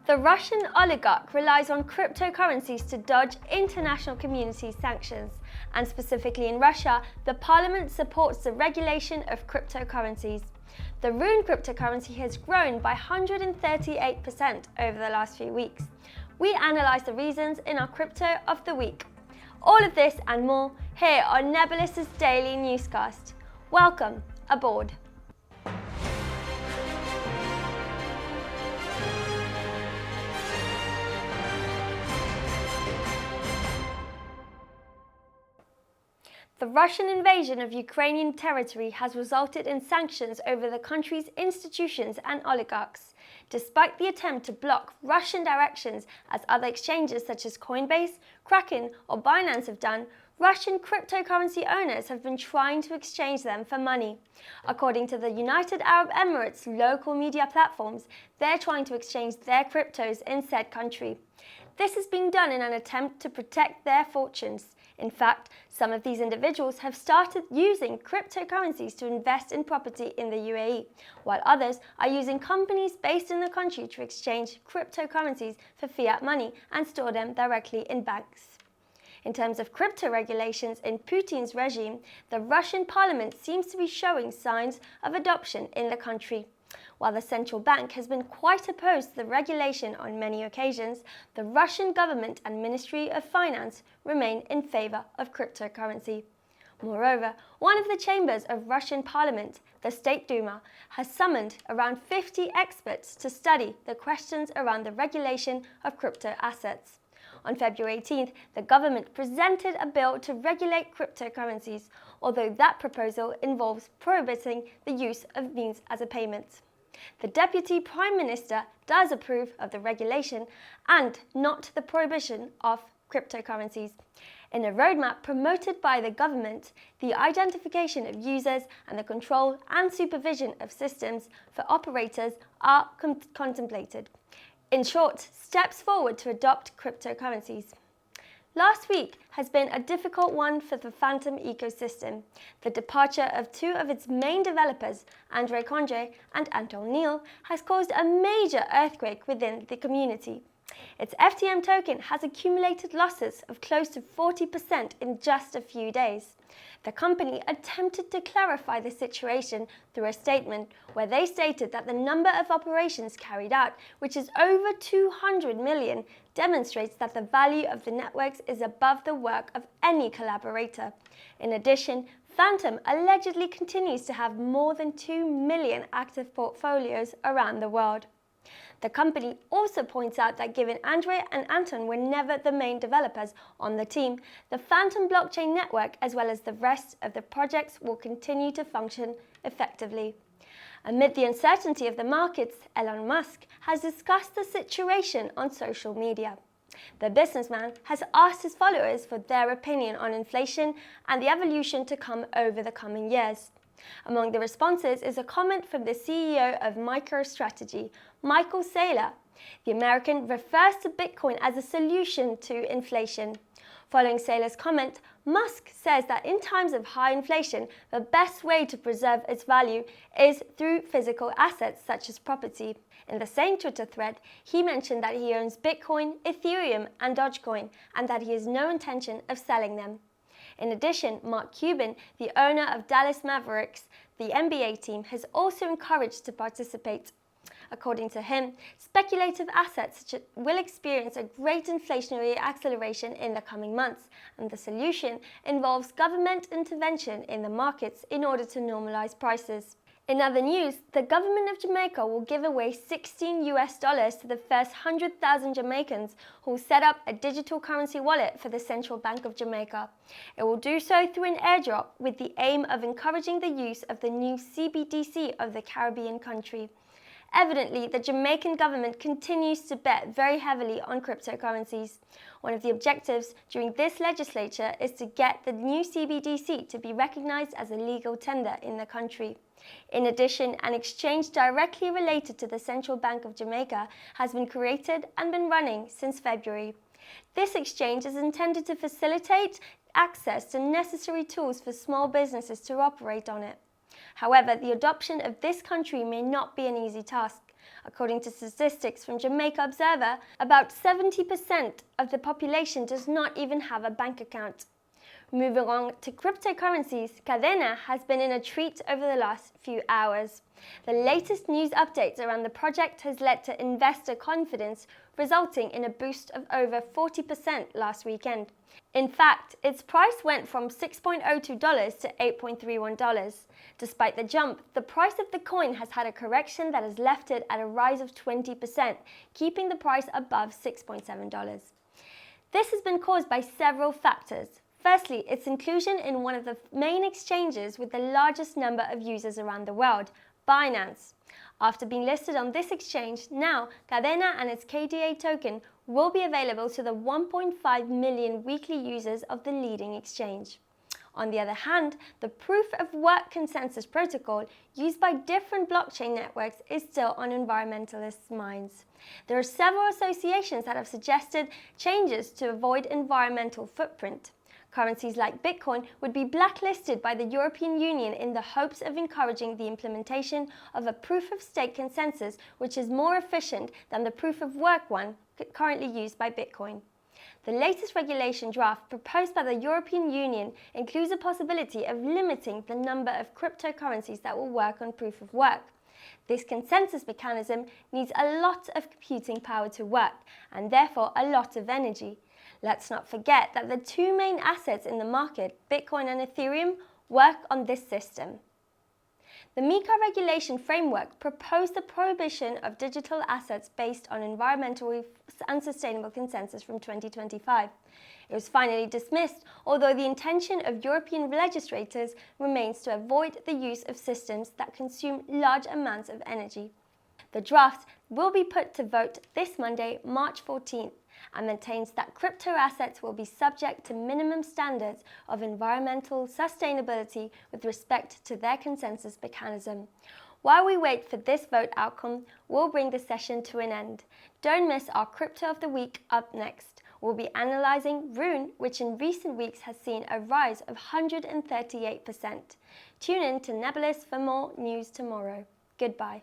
The Russian oligarch relies on cryptocurrencies to dodge international community sanctions, and specifically in Russia, the parliament supports the regulation of cryptocurrencies. The RUNE cryptocurrency has grown by 138% over the last few weeks. We analyse the reasons in our Crypto of the Week. All of this and more here on Nebulus's daily newscast. Welcome aboard. The Russian invasion of Ukrainian territory has resulted in sanctions over the country's institutions and oligarchs. Despite the attempt to block Russian directions, as other exchanges such as Coinbase, Kraken or Binance have done, Russian cryptocurrency owners have been trying to exchange them for money. According to the United Arab Emirates' local media platforms, they're trying to exchange their cryptos in said country. This is being done in an attempt to protect their fortunes. In fact, some of these individuals have started using cryptocurrencies to invest in property in the UAE, while others are using companies based in the country to exchange cryptocurrencies for fiat money and store them directly in banks. In terms of crypto regulations in Putin's regime, the Russian parliament seems to be showing signs of adoption in the country. While the central bank has been quite opposed to the regulation on many occasions, the Russian government and Ministry of Finance remain in favour of cryptocurrency. Moreover, one of the chambers of Russian parliament, the State Duma, has summoned around 50 experts to study the questions around the regulation of crypto assets. On February 18th, the government presented a bill to regulate cryptocurrencies, although that proposal involves prohibiting the use of means as a payment. The Deputy Prime Minister does approve of the regulation and not the prohibition of cryptocurrencies. In a roadmap promoted by the government, the identification of users and the control and supervision of systems for operators are contemplated. In short, steps forward to adopt cryptocurrencies. Last week has been a difficult one for the Phantom ecosystem. The departure of two of its main developers, Andrei Kondrey and Anton Neal, has caused a major earthquake within the community. Its FTM token has accumulated losses of close to 40% in just a few days. The company attempted to clarify the situation through a statement where they stated that the number of operations carried out, which is over 200 million, demonstrates that the value of the networks is above the work of any collaborator. In addition, Phantom allegedly continues to have more than 2 million active portfolios around the world. The company also points out that given Andrei and Anton were never the main developers on the team, the Phantom blockchain network as well as the rest of the projects will continue to function effectively. Amid the uncertainty of the markets, Elon Musk has discussed the situation on social media. The businessman has asked his followers for their opinion on inflation and the evolution to come over the coming years. Among the responses is a comment from the CEO of MicroStrategy, Michael Saylor. The American refers to Bitcoin as a solution to inflation. Following Saylor's comment, Musk says that in times of high inflation, the best way to preserve its value is through physical assets such as property. In the same Twitter thread, he mentioned that he owns Bitcoin, Ethereum and Dogecoin, and that he has no intention of selling them. In addition, Mark Cuban, the owner of Dallas Mavericks, the NBA team, has also encouraged to participate. According to him, speculative assets will experience a great inflationary acceleration in the coming months, and the solution involves government intervention in the markets in order to normalize prices. In other news, the government of Jamaica will give away $16 to the first 100,000 Jamaicans who will set up a digital currency wallet for the Central Bank of Jamaica. It will do so through an airdrop with the aim of encouraging the use of the new CBDC of the Caribbean country. Evidently, the Jamaican government continues to bet very heavily on cryptocurrencies. One of the objectives during this legislature is to get the new CBDC to be recognised as a legal tender in the country. In addition, an exchange directly related to the Central Bank of Jamaica has been created and been running since February. This exchange is intended to facilitate access to necessary tools for small businesses to operate on it. However, the adoption of this country may not be an easy task. According to statistics from Jamaica Observer, about 70% of the population does not even have a bank account. Moving on to cryptocurrencies, Cadena has been in a treat over the last few hours. The latest news updates around the project has led to investor confidence, resulting in a boost of over 40% last weekend. In fact, its price went from $6.02 to $8.31. Despite the jump, the price of the coin has had a correction that has left it at a rise of 20%, keeping the price above $6.7. This has been caused by several factors. Firstly, its inclusion in one of the main exchanges with the largest number of users around the world, Binance. After being listed on this exchange, now Cadena and its KDA token will be available to the 1.5 million weekly users of the leading exchange. On the other hand, the proof of work consensus protocol used by different blockchain networks is still on environmentalists' minds. There are several associations that have suggested changes to avoid environmental footprint. Currencies like Bitcoin would be blacklisted by the European Union in the hopes of encouraging the implementation of a proof-of-stake consensus which is more efficient than the proof-of-work one currently used by Bitcoin. The latest regulation draft proposed by the European Union includes a possibility of limiting the number of cryptocurrencies that will work on proof-of-work. This consensus mechanism needs a lot of computing power to work, and therefore a lot of energy. Let's not forget that the two main assets in the market, Bitcoin and Ethereum, work on this system. The MiCA regulation framework proposed the prohibition of digital assets based on environmental and sustainable consensus from 2025. It was finally dismissed, although the intention of European legislators remains to avoid the use of systems that consume large amounts of energy. The draft will be put to vote this Monday, March 14th, and maintains that crypto assets will be subject to minimum standards of environmental sustainability with respect to their consensus mechanism. While we wait for this vote outcome, we'll bring the session to an end. Don't miss our Crypto of the Week up next. We'll be analysing RUNE, which in recent weeks has seen a rise of 138%. Tune in to Nebolus for more news tomorrow. Goodbye.